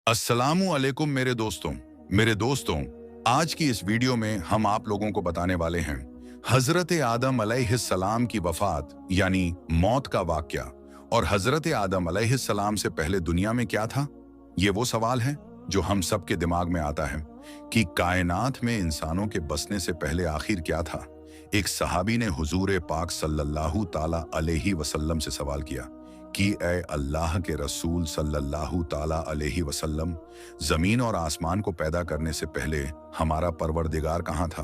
अस्सलामु अलैकुम मेरे दोस्तों, आज की इस वीडियो में हम आप लोगों को बताने वाले हैं हजरत आदम अलैहिस्सलाम की वफात यानी मौत का वाकया। और हजरत आदम अलैहिस्सलाम से पहले दुनिया में क्या था? ये वो सवाल है जो हम सब के दिमाग में आता है कि कायनात में इंसानों के बसने से पहले आखिर क्या था। एक सहाबी ने हुजूर पाक सल्लल्लाहु ताला अलैहि वसल्लम से सवाल किया कि ए अल्लाह के रसूल सल्लल्लाहु ताला अलैहि वसल्लम, जमीन और आसमान को पैदा करने से पहले हमारा परवरदिगार कहाँ था?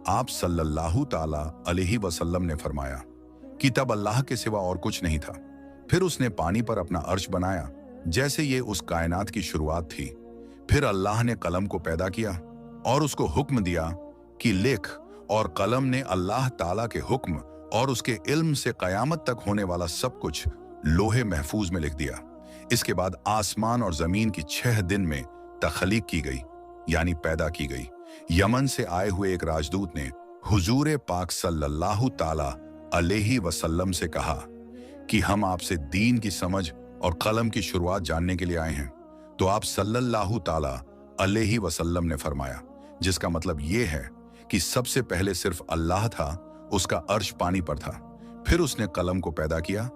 आप सल्लल्लाहु ताला अलैहि वसल्लम ने फरमाया कि तब अल्लाह के सिवा और कुछ नहीं था। फिर उसने पानी पर अपना अर्श बनाया जैसे ये उस कायनात की शुरुआत थी। फिर अल्लाह ने कलम को पैदा किया और उसको हुक्म दिया कि लिख, और कलम ने अल्लाह ताला के हुक्म और उसके इल्म से कयामत तक होने वाला सब कुछ लोहे महफूज में लिख दिया। इसके बाद आसमान और जमीन की 6 दिन में तख्लीक की गई यानी पैदा की गई। यमन से आए हुए एक राजदूत ने हुजूर पाक सल्लल्लाहु ताला अलैहि वसल्लम से कहा कि हम आपसे दीन की समझ और कलम की शुरुआत जानने के लिए आए हैं। तो आप सल्लल्लाहु ताला अलैहि वसल्लम ने फरमाया, जिसका मतलब ये है कि सबसे पहले सिर्फ अल्लाह था, उसका अर्श पानी पर था। फिर उसने कलम को पैदा किया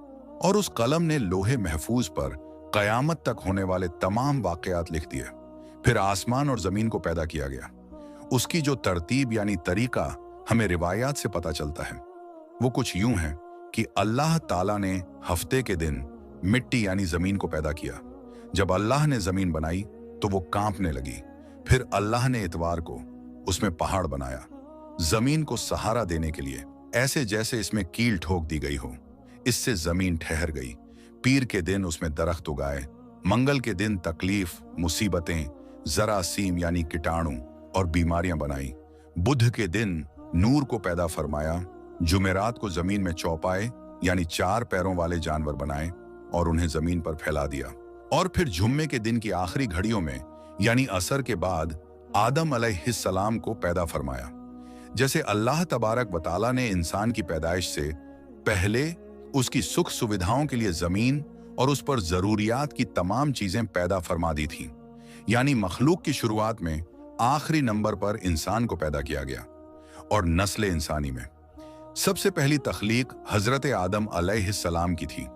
और उस कलम ने लोहे महफूज पर कयामत तक होने वाले तमाम वाकयात लिख दिए। फिर आसमान और जमीन को पैदा किया गया। उसकी जो तरतीब यानी तरीका हमें रिवायात से पता चलता है वो कुछ यूं है कि अल्लाह ताला ने हफ्ते के दिन मिट्टी यानी जमीन को पैदा किया। जब अल्लाह ने जमीन बनाई तो वो कांपने लगी। फिर अल्लाह ने इतवार को उसमें पहाड़ बनाया, जमीन को सहारा देने के लिए, ऐसे जैसे इसमें कील ठोक दी गई हो। इससे जमीन ठहर गई। पीर के दिन उसमें दरख्त उगाए। मंगल के दिन तकलीफ, मुसीबतें, जरासीम यानी कीटाणु और बीमारियां बनाई। बुध के दिन नूर को पैदा फरमाया। जुमेरात को जमीन में चौपाए यानी 4 पैरों वाले जानवर बनाए और उन्हें जमीन पर फैला दिया। और फिर जुम्मे के दिन की आखिरी घड़ियों में यानी असर के बाद आदम अलैहिस्सलाम को पैदा फरमाया। जैसे अल्लाह तबारक व तआला ने इंसान की पैदाइश से पहले उसकी सुख सुविधाओं के लिए जमीन और उस पर जरूरियात की तमाम चीजें पैदा फरमा दी थीं, यानी मखलूक की शुरुआत में आखिरी नंबर पर इंसान को पैदा किया गया। और नस्ल इंसानी में सबसे पहली तख्लीक हजरत आदम अलैहिस्सलाम की थी।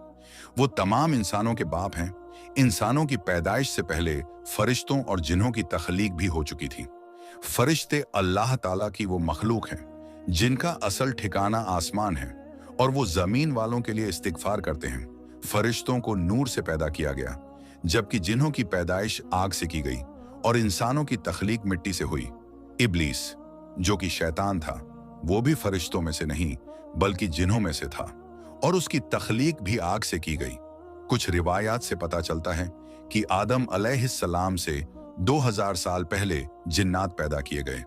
वो तमाम इंसानों के बाप हैं। इंसानों की पैदाइश से पहले फरिश्तों और जिन्हों की तख्लीक भी हो चुकी थी। फरिश्ते अल्लाह ताला की वो मखलूक हैं जिनका असल ठिकाना आसमान है और वो जमीन वालों के लिए इस्तिगफार करते हैं। फरिश्तों को नूर से पैदा किया गया, जबकि जिन्हों की पैदाइश आग से की गई, और इंसानों की तख्लीक मिट्टी से हुई। इब्लीस जो कि शैतान था, वो भी फरिश्तों में से नहीं बल्कि जिन्हों में से था, और उसकी तख्लीक भी आग से की गई। कुछ रिवायात से पता चलता है कि आदम अलैहिस्सलाम से 2000 साल पहले जिन्नात पैदा किए गए,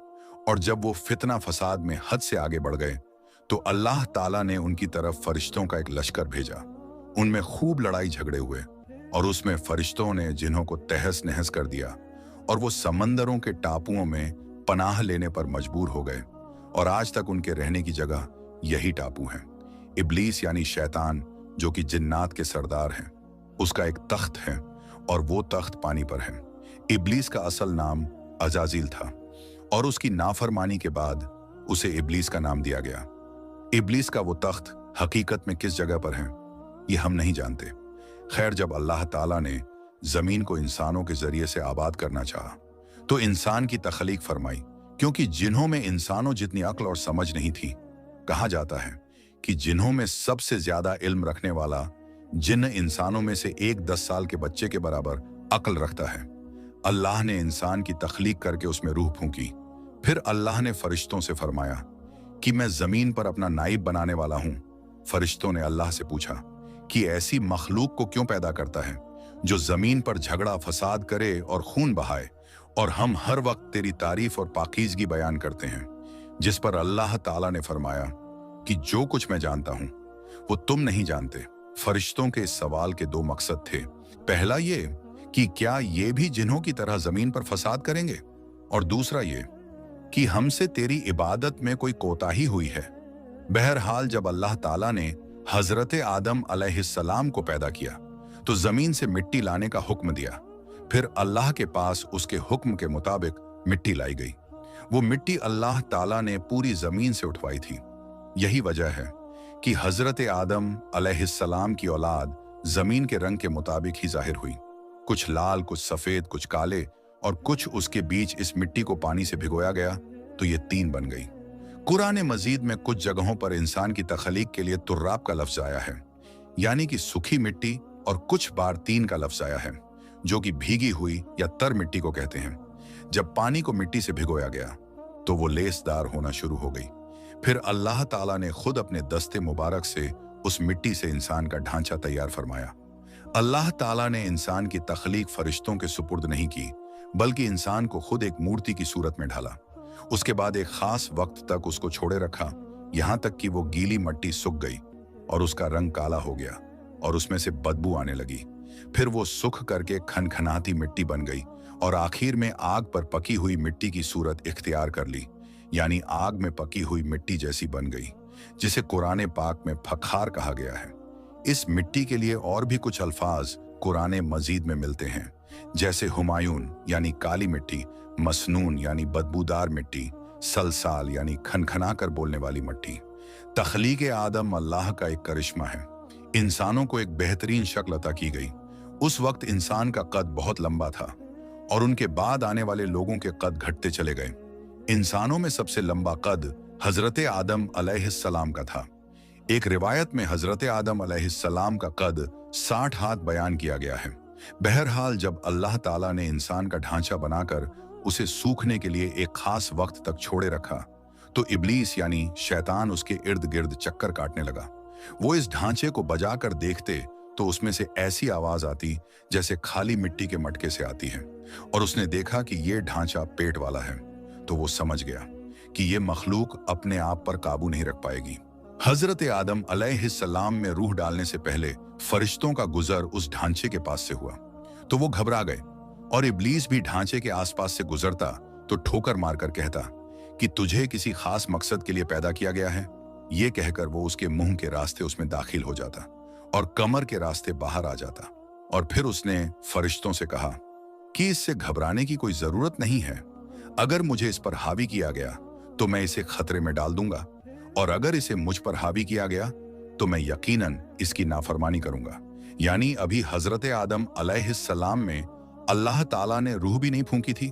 और जब वो फितना फसाद में हद से आगे बढ़ गए तो अल्लाह ताला ने उनकी तरफ फरिश्तों का एक लश्कर भेजा। उनमें खूब लड़ाई झगड़े हुए और उसमें फरिश्तों ने जिन्हों को तहस नहस कर दिया, और वो समंदरों के टापुओं में पनाह लेने पर मजबूर हो गए, और आज तक उनके रहने की जगह यही टापू हैं। इब्लीस यानी शैतान जो कि जिन्नात के सरदार हैं, उसका एक तख्त है और वो तख्त पानी पर है। इब्लीस का असल नाम अजाजिल था और उसकी नाफरमानी के बाद उसे इब्लीस का नाम दिया गया। इब्लीस का वो तख्त हकीकत में किस जगह पर है ये हम नहीं जानते। खैर, जब अल्लाह ताला ने जमीन को इंसानों के जरिए से आबाद करना चाहा तो इंसान की तख्लीक फरमाई, क्योंकि जिन्हों में इंसानों जितनी अक्ल और समझ नहीं थी। कहा जाता है कि जिन्हों में सबसे ज्यादा इल्म रखने वाला जिन्न इंसानों में से एक 10 साल के बच्चे के बराबर अक्ल रखता है। अल्लाह ने इंसान की तख्लीक करके उसमें रूह फूंकी। फिर अल्लाह ने फरिश्तों से फरमाया कि मैं जमीन पर अपना नाइब बनाने वाला हूं। फरिश्तों ने अल्लाह से पूछा कि ऐसी मखलूक को क्यों पैदा करता है जो जमीन पर झगड़ा फसाद करे और खून बहाए, और हम हर वक्त तेरी तारीफ और पाकीज़गी बयान करते हैं। जिस पर अल्लाह ताला ने फरमाया कि जो कुछ मैं जानता हूं वो तुम नहीं जानते। फरिश्तों के इस सवाल के 2 मकसद थे। पहला ये कि क्या ये भी जिन्हों की तरह जमीन पर फसाद करेंगे, और दूसरा ये कि हमसे तेरी इबादत में कोई कोताही हुई है। बहरहाल, जब अल्लाह ताला ने हजरत आदम अलैहिस्सलाम को पैदा किया तो जमीन से मिट्टी लाने का हुक्म दिया। फिर अल्लाह के पास उसके हुक्म के मुताबिक मिट्टी लाई गई। वो मिट्टी अल्लाह ताला ने पूरी जमीन से उठवाई थी। यही वजह है कि हजरत आदम अलैहिस्सलाम की औलाद जमीन के रंग के मुताबिक ही जाहिर हुई। कुछ लाल, कुछ सफेद, कुछ काले और कुछ उसके बीच इस मिट्टी को पानी से भिगोया गया तो ये तीन बन गई। कुरान मजीद में कुछ जगहों पर इंसान की तख्लीक के लिए तुर्राब का लफ्ज आया है, यानी कि सूखी मिट्टी, और कुछ बार तीन का लफ्ज आया है जो कि भीगी हुई या तर मिट्टी को कहते हैं। जब पानी को मिट्टी से भिगोया गया तो वो लेसदार होना शुरू हो गई। फिर अल्लाह ताला ने खुद अपने दस्ते मुबारक से उस मिट्टी से इंसान का ढांचा तैयार फरमाया। अल्लाह ताला ने इंसान की तख्लीक फरिश्तों के सुपुर्द नहीं की, बल्कि इंसान को खुद एक मूर्ति की सूरत में ढाला। उसके बाद एक खास वक्त तक उसको छोड़े रखा, यहां तक कि वो गीली मिट्टी सूख गई और उसका रंग काला हो गया और उसमें से बदबू आने लगी। फिर वो सूख करके खनखनाती मिट्टी बन गई और आखिर में आग पर पकी हुई मिट्टी की सूरत इख्तियार कर ली, यानी आग में पकी हुई मिट्टी जैसी बन गई, जिसे कुरान पाक में फखार कहा गया है। इस मिट्टी के लिए और भी कुछ अल्फाज कुरान मजीद में मिलते हैं, जैसे हुमायून यानी काली मिट्टी, मसनून यानी बदबूदार मिट्टी, सलसाल यानी खनखना कर बोलने वाली मिट्टी। तख्लीक आदम अल्लाह का एक करिश्मा है। इंसानों को एक बेहतरीन शक्ल अता की गई। उस वक्त इंसान का कद बहुत लंबा था और उनके बाद आने वाले लोगों के कद घटते चले गए। इंसानों में सबसे लंबा कद हजरत आदम अलैहिस्सलाम का था। एक रिवायत में हजरत आदम अलैहिस्सलाम का कद 60 हाथ बयान किया गया है। बहरहाल जब अल्लाह ताला ने इंसान का ढांचा बनाकर उसे सूखने के लिए एक खास वक्त तक छोड़े रखा तो इब्लीस यानी शैतान उसके इर्द गिर्द चक्कर काटने लगा। वो इस ढांचे को बजाकर देखते तो उसमें से ऐसी आवाज आती जैसे खाली मिट्टी के मटके से आती है, और उसने देखा कि ये ढांचा पेट वाला है तो वो समझ गया कि ये मखलूक अपने आप पर काबू नहीं रख पाएगी। हजरत आदम अलैहिस्सलाम में रूह डालने से पहले फरिश्तों का गुजर उस ढांचे के पास से हुआ तो वो घबरा गए, और इब्लीस भी ढांचे के आसपास से गुजरता तो ठोकर मारकर कहता कि तुझे किसी खास मकसद के लिए पैदा किया गया है। ये कहकर वो उसके मुंह के रास्ते उसमें दाखिल हो जाता और कमर के रास्ते बाहर आ जाता। और फिर उसने फरिश्तों से कहा कि इससे घबराने की कोई जरूरत नहीं है। अगर मुझे इस पर हावी किया गया तो मैं इसे खतरे में डाल दूंगा, और अगर इसे मुझ पर हावी किया गया तो मैं यकीनन इसकी नाफरमानी करूंगा। यानी अभी हजरत आदम अलैहिस्सलाम में अल्लाह ताला ने रूह भी नहीं फूंकी थी।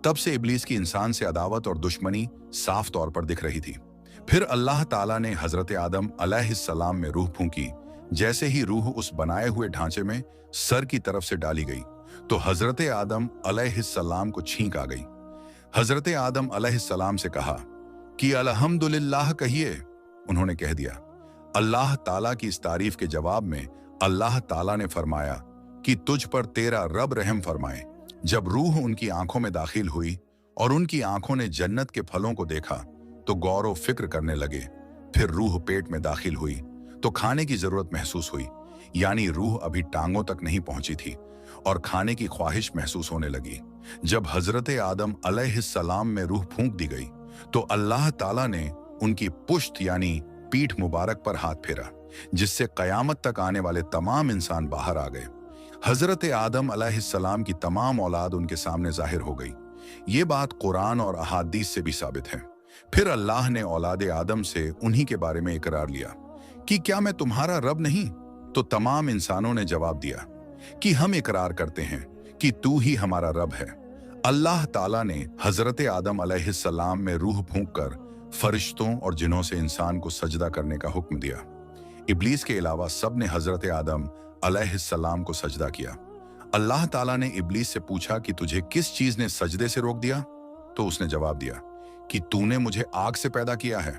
तब से इब्लीस की इंसान से अदावत और दुश्मनी साफ तौर पर दिख रही थी। फिर अल्लाह ताला ने हजरत आदम अलैहिस्सलाम में रूह फूंकी। जैसे ही रूह उस बनाए हुए ढांचे में सर की तरफ से डाली गई तो हजरत आदम अलैहिस्सलाम को छींक आ गई। हजरत आदम अलैहिस्सलाम से कहा कि अल्हम्दुलिल्लाह कहिए। उन्होंने कह दिया। अल्लाह ताला की इस तारीफ के जवाब में अल्लाह ताला ने फरमाया कि तुझ पर तेरा रब रहम फरमाए। जब रूह उनकी आंखों में दाखिल हुई और उनकी आंखों ने जन्नत के फलों को देखा तो गौर व फिक्र करने लगे। फिर रूह पेट में दाखिल हुई तो खाने की जरूरत महसूस हुई, यानी रूह अभी टांगों तक नहीं पहुंची थी और खाने की ख्वाहिश महसूस होने लगी। जब हजरत आदम अलैहिस्सलाम में रूह फूंक दी गई तो अल्लाह ताला ने उनकी पुश्त यानी पीठ मुबारक पर हाथ फेरा, जिससे कयामत तक आने वाले तमाम इंसान बाहर आ गए। हजरत आदम अलैहिस्सलाम की तमाम औलाद उनके सामने जाहिर हो गई। ये बात कुरान और अहादीस से भी साबित है। फिर अल्लाह ने औलाद आदम से उन्हीं के बारे में इकरार लिया कि क्या मैं तुम्हारा रब नहीं? तो तमाम इंसानों ने जवाब दिया कि हम इकरार करते हैं कि तू ही हमारा रब है। अल्लाह ताला ने हजरत आदम अलैहिस्सलाम में रूह फूंककर फरिश्तों और जिन्हों से इंसान को सजदा करने का हुक्म दिया। इब्लीस के अलावा सब ने हजरत आदम अलैहिस्सलाम को सजदा किया। अल्लाह ताला ने इब्लीस से पूछा कि तुझे किस चीज ने सजदे से रोक दिया? तो उसने जवाब दिया कि तूने मुझे आग से पैदा किया है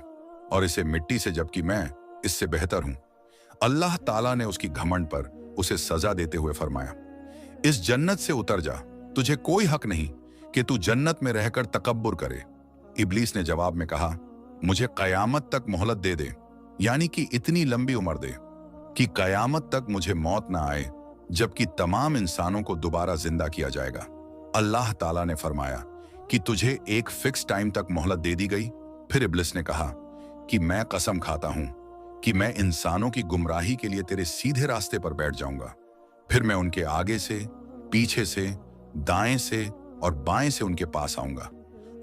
और इसे मिट्टी से, जबकि मैं इससे बेहतर हूं। अल्लाह ताला ने उसकी घमंड पर उसे सजा देते हुए फरमाया, इस जन्नत से उतर जा, तुझे कोई हक नहीं कि तू जन्नत में रहकर तकब्बुर करे। इब्लीस ने जवाब में कहा, मुझे कयामत तक मोहलत दे दे, यानी कि इतनी लंबी उम्र दे कि कयामत तक मुझे मौत ना आए, जबकि तमाम इंसानों को दोबारा जिंदा किया जाएगा। अल्लाह ताला ने फरमाया कि तुझे एक फिक्स टाइम तक मोहलत दे दी गई। फिर इब्लिस ने कहा कि मैं कसम खाता हूं कि मैं इंसानों की गुमराही के लिए तेरे सीधे रास्ते पर बैठ जाऊंगा। फिर मैं उनके आगे से, पीछे से, दाएं से और बाएं से उनके पास आऊंगा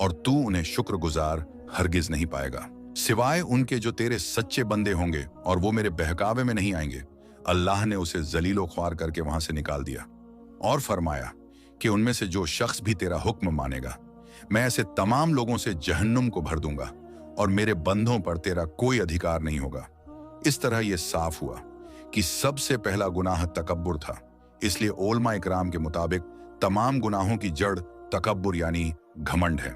और तू उन्हें शुक्रगुजार हरगिज नहीं पाएगा, सिवाय उनके जो तेरे सच्चे बंदे होंगे और वो मेरे बहकावे में नहीं आएंगे। अल्लाह ने उसे जलीलो ख्वार करके वहां से निकाल दिया और फरमाया कि उनमें से जो शख्स भी तेरा हुक्म मानेगा, मैं ऐसे तमाम लोगों से जहन्नुम को भर दूंगा और मेरे बंदों पर तेरा कोई अधिकार नहीं होगा। इस तरह यह साफ हुआ कि सबसे पहला गुनाह तकब्बुर था। इसलिए ओलमा इकराम के मुताबिक तमाम गुनाहों की जड़ तकब्बुर यानी घमंड है।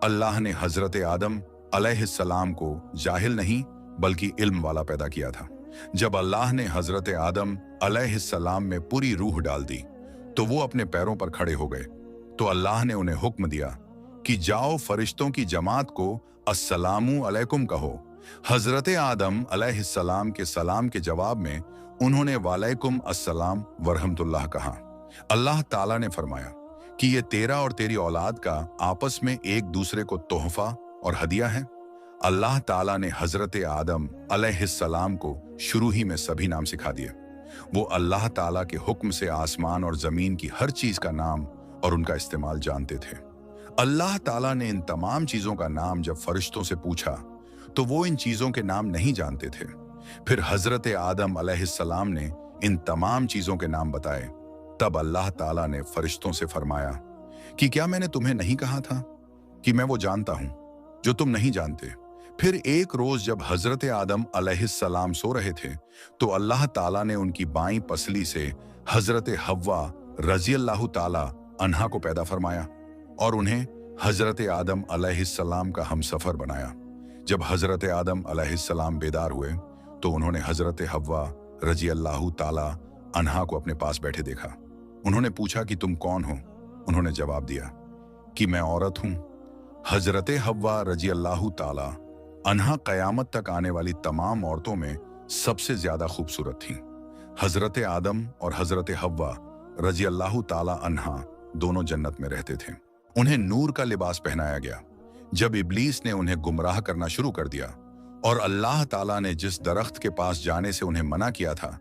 अल्लाह ने हजरत आदम अलैहिस्सलाम को जाहिल नहीं बल्कि इल्म वाला पैदा किया था। जब अल्लाह ने हजरत आदम अलैहिस्सलाम में पूरी रूह डाल दी तो वो अपने पैरों पर खड़े हो गए। तो अल्लाह ने उन्हें हुक्म दिया कि जाओ फरिश्तों की जमात को अस्सलामु अलैकुम कहो। हजरत आदम अलैहिस्सलाम के सलाम के जवाब में उन्होंने वालेकुम अस्सलाम वरहमतुल्लाह कहा। अल्लाह ताला ने फरमाया कि ये तेरा और तेरी औलाद का आपस में एक दूसरे को तोहफा और हदिया है। अल्लाह ताला ने हजरत आदम अलैहिस्सलाम को शुरू ही में सभी नाम सिखा दिए। वो अल्लाह ताला के हुक्म से आसमान और जमीन की हर चीज का नाम और उनका इस्तेमाल जानते थे। अल्लाह ताला ने इन तमाम चीजों का नाम जब फरिश्तों से पूछा तो वो इन चीजों के नाम नहीं जानते थे। फिर हजरत आदम अलैहिस्सलाम ने इन तमाम चीजों के नाम बताए। तब अल्लाह ताला ने फरिश्तों से फरमाया कि क्या मैंने तुम्हें नहीं कहा था कि मैं वो जानता हूं जो तुम नहीं जानते। फिर एक रोज जब हजरत आदम अलैहिस्सलाम सो रहे थे तो अल्लाह ताला ने उनकी बाईं पसली से हजरत हव्वा रज़ियल्लाहु ताला अन्हा को पैदा फरमाया और उन्हें हजरत आदम अलैहिस्सलाम का हमसफर बनाया। जब हजरत आदम अलैहिस्सलाम बेदार हुए तो उन्होंने हजरत हव्वा रज़ियल्लाहु ताला अन्हा को अपने पास बैठे देखा। उन्होंने पूछा कि तुम कौन हो? उन्होंने जवाब दिया कि मैं औरत हूं। हजरत हव्वा रज़ियल्लाहु ताला अन्हा कयामत तक आने वाली तमाम औरतों में सबसे ज्यादा खूबसूरत थीं। हजरत आदम और हजरत हव्वा रज़ियल्लाहु ताला अन्हा दोनों जन्नत में रहते थे। उन्हें नूर का लिबास पहनाया गया। जब इब्लीस ने उन्हें गुमराह करना शुरू कर दिया और अल्लाह ताला ने जिस दरख्त के पास जाने से उन्हें मना किया था,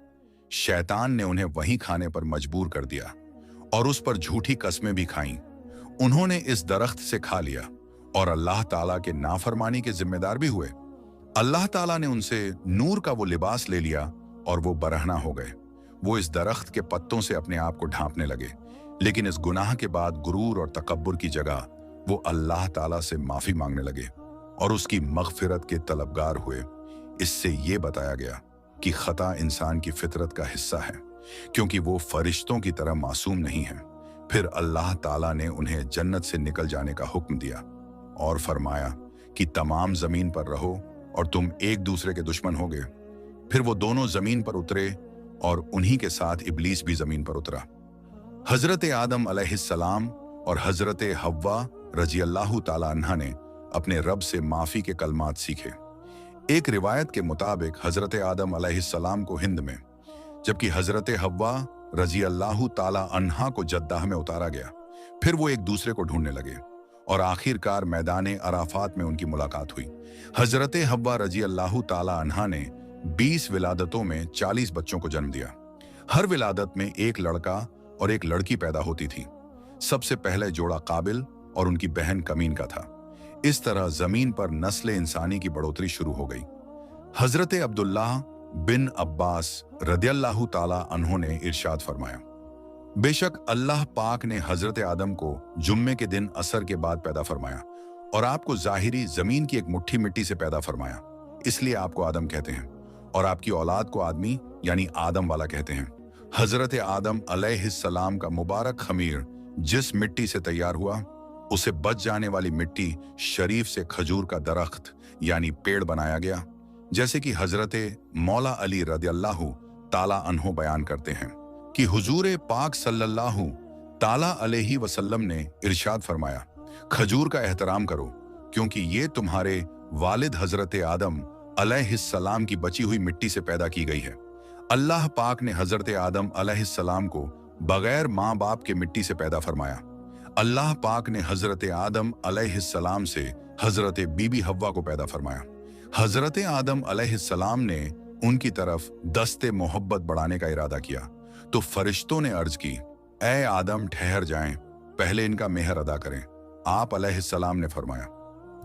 शैतान ने उन्हें वहीं खाने पर मजबूर कर दिया और उस पर झूठी कस्में भी खाईं। उन्होंने इस दरख्त से खा लिया और अल्लाह ताला के नाफरमानी के जिम्मेदार भी हुए। अल्लाह ताला ने उनसे नूर का वो लिबास ले लिया और वो बरहना हो गए। वो इस दरख्त के पत्तों से अपने आप को ढांपने लगे, लेकिन इस गुनाह के बाद गुरूर और तकब्बुर की जगह वो अल्लाह ताला से माफी मांगने लगे और उसकी मगफिरत के तलबगार हुए। इससे ये बताया गया कि खता इंसान की फितरत का हिस्सा है, क्योंकि वो फरिश्तों की तरह मासूम नहीं है। फिर अल्लाह ताला ने उन्हें जन्नत से निकल जाने का हुक्म दिया और फरमाया कि तमाम जमीन पर रहो और तुम एक दूसरे के दुश्मन होगे। फिर वो दोनों जमीन पर उतरे और उन्हीं के साथ इब्लीस भी जमीन पर उतरा। हजरत आदम अलैहिस्सलाम और हजरत हव्वा रज़ियल्लाहु ताला अन्हा ने अपने रब से माफी के कलमात सीखे। एक रिवायत के मुताबिक हजरत आदम अलैहिस्सलाम को हिंद में, जबकि हजरत हव्वा रज़ियल्लाहु ताला अन्हा को जद्दाह में उतारा गया। फिर वो एक दूसरे को ढूंढने लगे और आखिरकार मैदान अराफात में उनकी मुलाकात हुई। हजरत हव्वा रज़ियल्लाहु ताला अन्हा ने 20 विलादतों में 40 बच्चों को जन्म दिया। हर विलादत में एक लड़का और एक लड़की पैदा होती थी। सबसे पहले जोड़ा काबिल और उनकी बहन कमीन का था। इस तरह जमीन पर नस्ल इंसानी की बढ़ोतरी शुरू हो गई। हजरत अब्दुल्लाह बिन अब्बास रदियल्लाहु ताला अन्हो ने इरशाद फरमाया, बेशक अल्लाह पाक ने हजरत आदम को जुम्मे के दिन असर के बाद पैदा फरमाया और आपको जाहिरी जमीन की एक मुट्ठी मिट्टी से पैदा फरमाया, इसलिए आपको आदम कहते हैं और आपकी औलाद को आदमी यानी आदम वाला कहते हैं। हजरत आदम अलैहिस्सलाम का मुबारक खमीर जिस मिट्टी से तैयार हुआ, उसे बच जाने वाली मिट्टी शरीफ से खजूर का दरख्त यानी पेड़ बनाया गया, जैसे कि हजरत मौला अली रदियल्लाहु ताला अन्हो बयान करते हैं कि हुजूर पाक सल्लल्लाहु ताला अलैहि वसल्लम ने इरशाद फरमाया, खजूर का एहतराम करो क्योंकि ये तुम्हारे वालिद हजरत आदम अलैहिस्सलाम की बची हुई मिट्टी से पैदा की गई है। अल्लाह पाक ने हजरत आदम अलैहिस्सलाम को बगैर माँ बाप के मिट्टी से पैदा फरमाया। अल्लाह पाक ने हजरत आदम अलैहिस्सलाम से हजरत बीबी हव्वा को पैदा फरमाया। हजरत आदम अलैहिस्सलाम ने उनकी तरफ दस्ते मोहब्बत बढ़ाने का इरादा किया तो फरिश्तों ने अर्ज की, ए आदम ठहर जाएं पहले इनका मेहर अदा करें। आप अलैहिस्सलाम ने फरमाया,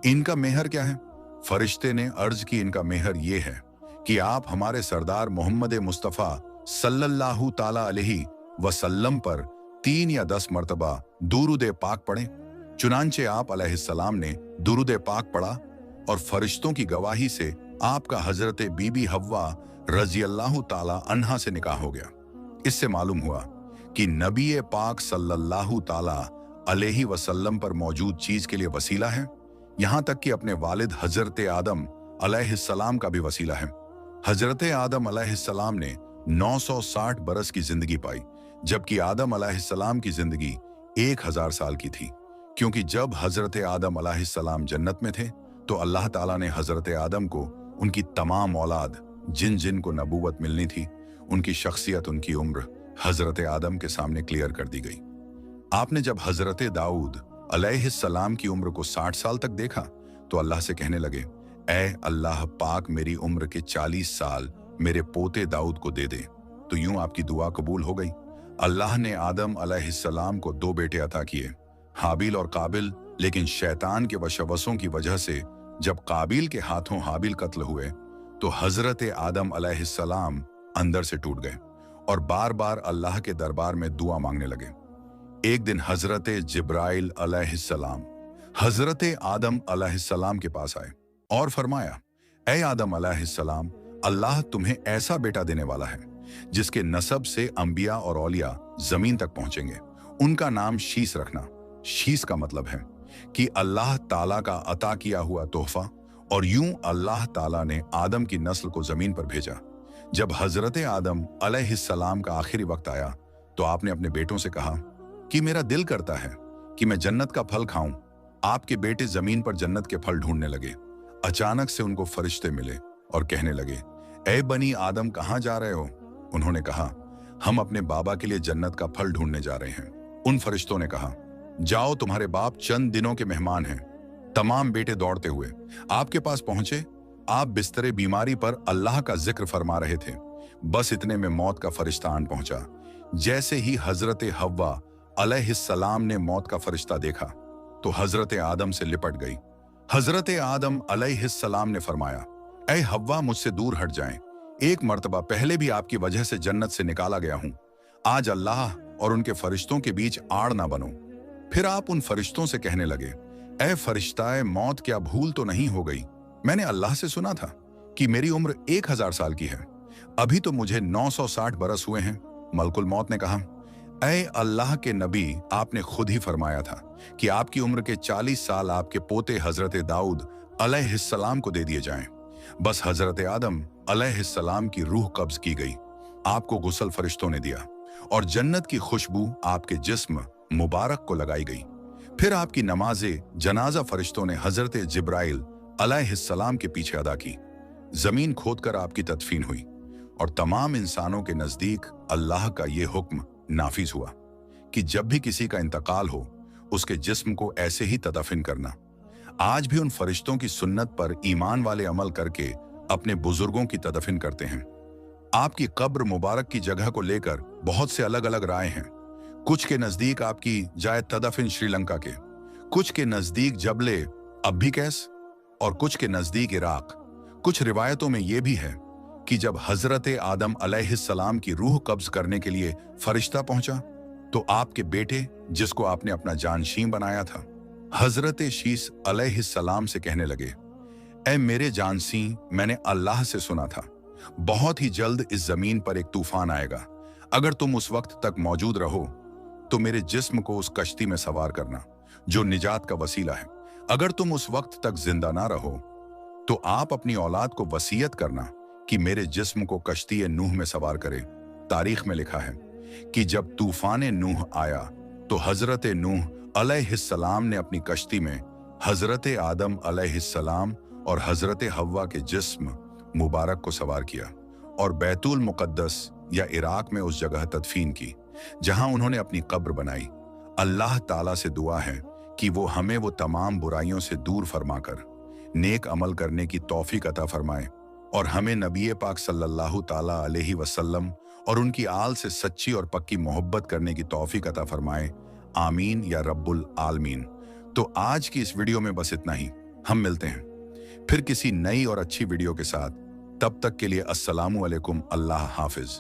इनका मेहर क्या है? फरिश्ते ने अर्ज की, इनका मेहर ये है कि आप हमारे सरदार मोहम्मद मुस्तफ़ा सल्लल्लाहु ताला अलैहि वसल्लम पर 3 या 10 मर्तबा दुरूद पाक पढ़ें। चुनांचे आप अलैहिस्सलाम ने दुरूद पाक पढ़ा और फरिश्तों की गवाही से आपका हजरत बीबी हव्वा रजी अल्लाह ताला अन्हा से निकाह हो गया। इससे मालूम हुआ कि नबी पाक सल्लल्लाहु ताला अलैहि वसल्लम पर मौजूद चीज के लिए वसीला है, यहां तक कि अपने वालिद हजरत आदम अलैहिस्सलाम का भी वसीला है। हजरत आदम अलैहिस्सलाम ने 960 बरस की जिंदगी पाई, जबकि आदम अलैहिस्सलाम की जिंदगी 1000 साल की थी, क्योंकि जब हजरत आदम अलैहिस्सलाम जन्नत में थे तो अल्लाह ताला ने हजरत आदम को उनकी तमाम औलाद जिन जिन को नबूवत मिलनी थी, उनकी शख्सियत, उनकी उम्र हजरत आदम के सामने क्लियर कर दी गई। आपने जब हजरत दाऊद अलैहिस्सलाम की उम्र को 60 साल तक देखा तो अल्लाह से कहने लगे, ऐ अल्लाह पाक, मेरी उम्र के 40 साल मेरे पोते दाऊद को दे दे। तो यूं आपकी दुआ कबूल हो गई। अल्लाह ने आदम अलैहिस्सलाम को 2 बेटे अता किए, हाबिल और काबिल। लेकिन शैतान के वशवसों की वजह से जब काबिल के हाथों हाबिल कत्ल हुए तो हजरत आदम अलैहिस्सलाम अंदर से टूट गए और बार बार अल्लाह के दरबार में दुआ मांगने लगे। एक दिन हजरत जिब्राइल अलैहिस्सलाम हजरत आदम अलैहिस्सलाम के पास आए और फरमाया, ऐ आदम अलैहिस्सलाम, अल्लाह तुम्हें ऐसा बेटा देने वाला है जिसके नसब से अंबिया और औलिया जमीन तक पहुंचेंगे। उनका नाम शीस रखना। शीस का मतलब है कि अल्लाह ताला का अता किया हुआ तोहफा। और यूं अल्लाह ताला ने आदम की नस्ल को जमीन पर भेजा। जब हजरत आदम अलैहिस्सलाम का आखिरी वक्त आया तो आपने अपने बेटों से कहा कि मेरा दिल करता है कि मैं जन्नत का फल खाऊं। आपके बेटे जमीन पर जन्नत के फल ढूंढने लगे। अचानक से उनको फरिश्ते मिले और कहने लगे, ऐ बनी आदम, कहां जा रहे हो? उन्होंने कहा, हम अपने बाबा के लिए जन्नत का फल ढूंढने जा रहे हैं। उन फरिश्तों ने कहा, जाओ, तुम्हारे बाप चंद दिनों के मेहमान हैं। तमाम बेटे दौड़ते हुए आपके पास पहुंचे। आप बिस्तरे बीमारी पर अल्लाह का जिक्र फरमा रहे थे। बस इतने में मौत का फरिश्ता आन पहुंचा। जैसे ही हजरत हव्वा अलैहिस्सलाम ने मौत का फरिश्ता देखा तो हजरत आदम से लिपट गई। हजरत आदम अलैहिस्सलाम ने फरमाया, ऐ हव्वा, मुझसे दूर हट जाएं। एक मर्तबा पहले भी आपकी वजह से जन्नत से निकाला गया हूं। आज अल्लाह और उनके फरिश्तों के बीच आड़ ना बनो। फिर आप उन फरिश्तों से कहने लगे, ऐ फरिश्ताए मौत, क्या भूल तो नहीं हो गई? मैंने अल्लाह से सुना था कि मेरी उम्र 1000 साल की है। अभी तो मुझे 960 बरस हुए हैं। मलकुल मौत ने कहा, ऐ अल्लाह के नबी, आपने खुद ही फरमाया था कि आपकी उम्र के 40 साल आपके पोते हजरत दाऊद अलैहिस्सलाम को दे दिए जाएं। बस हजरत आदम अलैहिस्सलाम की रूह कब्ज की गई। आपको गुस्ल फरिश्तों ने दिया और जन्नत की खुशबू आपके जिस्म मुबारक को लगाई गई। फिर आपकी नमाजे जनाजा फरिश्तों ने हजरत जिब्राइल अलैहिस्सलाम के पीछे अदा की। जमीन खोदकर आपकी तदफीन हुई और तमाम इंसानों के नजदीक अल्लाह का ये हुक्म नाफिज हुआ कि जब भी किसी का इंतकाल हो उसके जिस्म को ऐसे ही तदफीन करना। आज भी उन फरिश्तों की सुन्नत पर ईमान वाले अमल करके अपने बुजुर्गों की तदफीन करते हैं। आपकी कब्र मुबारक की जगह को लेकर बहुत से अलग अलग राय हैं। कुछ के नजदीक आपकी जाए तदफीन श्रीलंका के, कुछ के नजदीक जबले अब्बिकैस और कुछ के नजदीक इराक। कुछ रिवायतों में यह भी है कि जब हजरत आदम अलैहिस्सलाम की रूह कब्ज करने के लिए फरिश्ता पहुंचा तो आपके बेटे, जिसको आपने अपना जानशीन बनाया था, हजरत शीस अलैहिस्सलाम से कहने लगे, ऐ मेरे जानसी, मैंने अल्लाह से सुना था बहुत ही जल्द इस जमीन पर एक तूफान आएगा। अगर तुम उस वक्त तक मौजूद रहो तो मेरे जिस्म को उस कश्ती में सवार करना जो निजात का वसीला है। अगर तुम उस वक्त तक जिंदा ना रहो तो आप अपनी औलाद को वसीयत करना कि मेरे जिस्म को कश्ती नूह में सवार करे। तारीख में लिखा है कि जब तूफान नूह आया तो हजरत नूह अलैहिस्सलाम ने अपनी कश्ती में हजरत आदम अलैहिस्सलाम और हजरत हव्वा के जिस्म मुबारक को सवार किया और बैतुल मुकद्दस या इराक में उस जगह तदफीन की जहां उन्होंने अपनी कब्र बनाई। अल्लाह ताला से दुआ है कि वो हमें वो तमाम बुराइयों से दूर फरमाकर नेक अमल करने की तौफीक अता फरमाए और हमें नबी पाक सल्लल्लाहु ताला अलैहि वसल्लम और उनकी आल से सच्ची और पक्की मोहब्बत करने की तौफीक अता फरमाए। आमीन या रब्बुल आलमीन। तो आज की इस वीडियो में बस इतना ही। हम मिलते हैं फिर किसी नई और अच्छी वीडियो के साथ। तब तक के लिए अस्सलामु अलैकुम, अल्लाह हाफिज।